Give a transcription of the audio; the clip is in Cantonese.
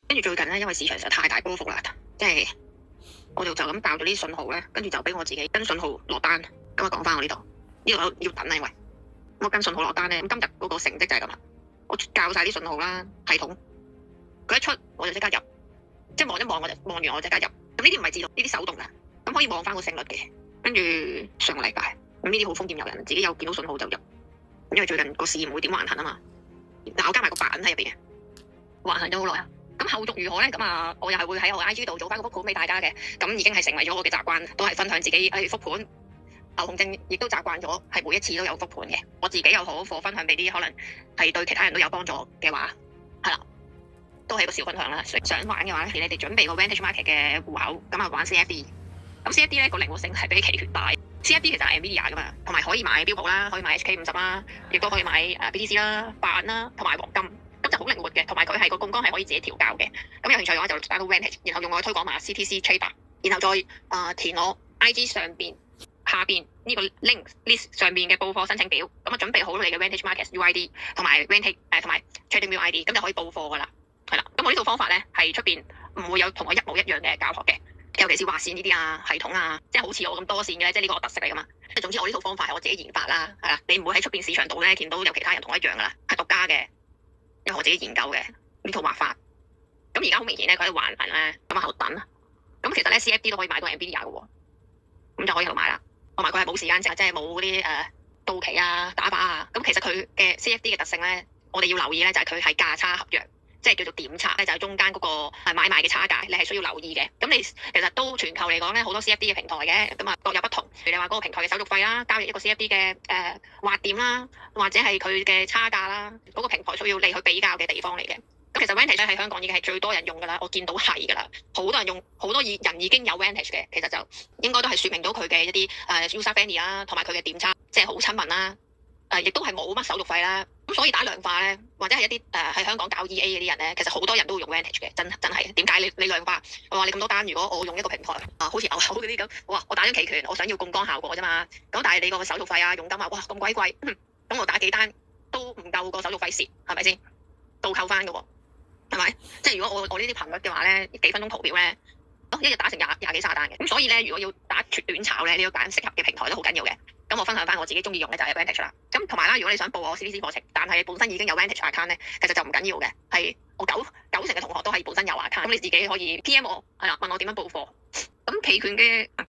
跟住最近咧，因為市場實在太大波幅啦，即係我就咁爆咗啲信號咧，跟住就俾我自己跟信號落單。咁啊講翻我呢度要等啊，因為我跟信號落單咧，咁今日嗰個成績就係咁啦。我校晒啲信號啦，系統佢一出我就即刻入，即係望一望我就望完我即刻入。咁呢啲唔係自動，呢啲手動嘅，咁可以望翻個勝率嘅。跟住上個禮拜咁呢啲好豐儉由人，自己有見到信號就入，因為最近個市唔會點橫行啊嘛。但我加埋個板喺入邊嘅，橫行咗好耐啊。咁後續如何咧？咁啊，我又係會喺我 IG 度做翻個復盤俾大家嘅。咁已經係成為咗我嘅習慣，都係分享自己復盤。牛熊證亦都習慣咗，係每一次都有復盤嘅。我自己又好，分享俾啲可能係對其他人都有幫助嘅話，係啦，都係一個小分享啦。想玩嘅話咧，你哋準備個 Vantage Market 嘅戶口，咁啊玩 CFD。咁 CFD 咧個靈活性係比期權大。CFD 其實係 Nvidia 噶嘛，同埋可以買標普啦，可以買 HK50啦，亦都可以買BTC 啦、板啦，同埋黃金。咁就好靈活嘅，同埋佢係個槓桿係可以自己調校嘅。咁有興趣嘅話就打到 Vantage， 然後用我嘅推廣碼 CTC Trader， 然後再填我 IG 上邊下邊呢個 link list 上邊嘅報貨申請表，咁啊準備好你嘅 Vantage Market UID 同埋 Vantage 同埋 Trading View ID， 咁就可以報貨噶啦。係啦，咁我呢套方法咧係出邊唔會有同我一模一樣嘅教學嘅，尤其是畫線呢啲啊、系統啊，即係好似我咁多線嘅咧，即係呢個我特色嚟噶嘛。即係總之我呢套方法係我自己研發啦，係啦，你唔會喺出邊市場度咧見到有其他人同我一樣噶啦，係獨家嘅，因為我自己研究嘅呢套畫法。咁而家好明顯咧，佢喺度橫行咧，咁啊喺度等。咁其實咧 CFD 都可以買到 Nvidia 嘅喎，咁就可以喺度買啦。同埋佢係冇時間值，即係冇嗰啲到期啊、打靶啊。咁其實佢嘅 CFD 嘅特性咧，我哋要留意咧就係佢係價差合約，即係叫做點差咧，就係中間嗰個買賣嘅差價，你係需要留意嘅。咁你其實都全球嚟講咧，好多 CFD 嘅平台嘅，咁啊各有不同。譬如你話嗰個平台嘅手續費啦，交易一個 CFD 嘅劃點啦，或者係佢嘅差價啦，嗰個平台需要你去比較嘅地方嚟嘅。咁其實 Vantage 喺香港已經係最多人用噶啦，我見到係噶啦，好多人用，好多人已經有 Vantage 嘅，其實就應該都係說明到佢嘅一啲user friendly 啦，同埋佢嘅點差即係好親民啦，亦都係冇乜手續費啦。咁所以打量化咧，或者係一啲喺香港搞 EA 嗰啲人咧，其實好多人都會用 Vantage 嘅，真係。點解你量化？我話你咁多單，如果我用一個平台好似牛口嗰啲咁，我打張期權，我想要槓桿效果啫嘛。咁但係你個手續費啊、佣金啊，哇咁鬼貴，咁我打幾單都唔夠個手續費蝕，係咪先？倒扣翻嘅喎。係咪？即係如果我呢啲頻率嘅話咧，幾分鐘圖表咧，一日打成廿幾卅單嘅。咁所以咧，如果要打短炒咧，你要揀適合嘅平台都好緊要嘅。咁我分享翻我自己中意用嘅就係 Vantage 啦。咁同埋啦，如果你想報我 CTC 課程，但係本身已經有 Vantage account 咧，其實就唔緊要嘅。係我九成嘅同學都係本身有 account，咁你自己可以 PM 我係啦，問我點樣報課。咁期權嘅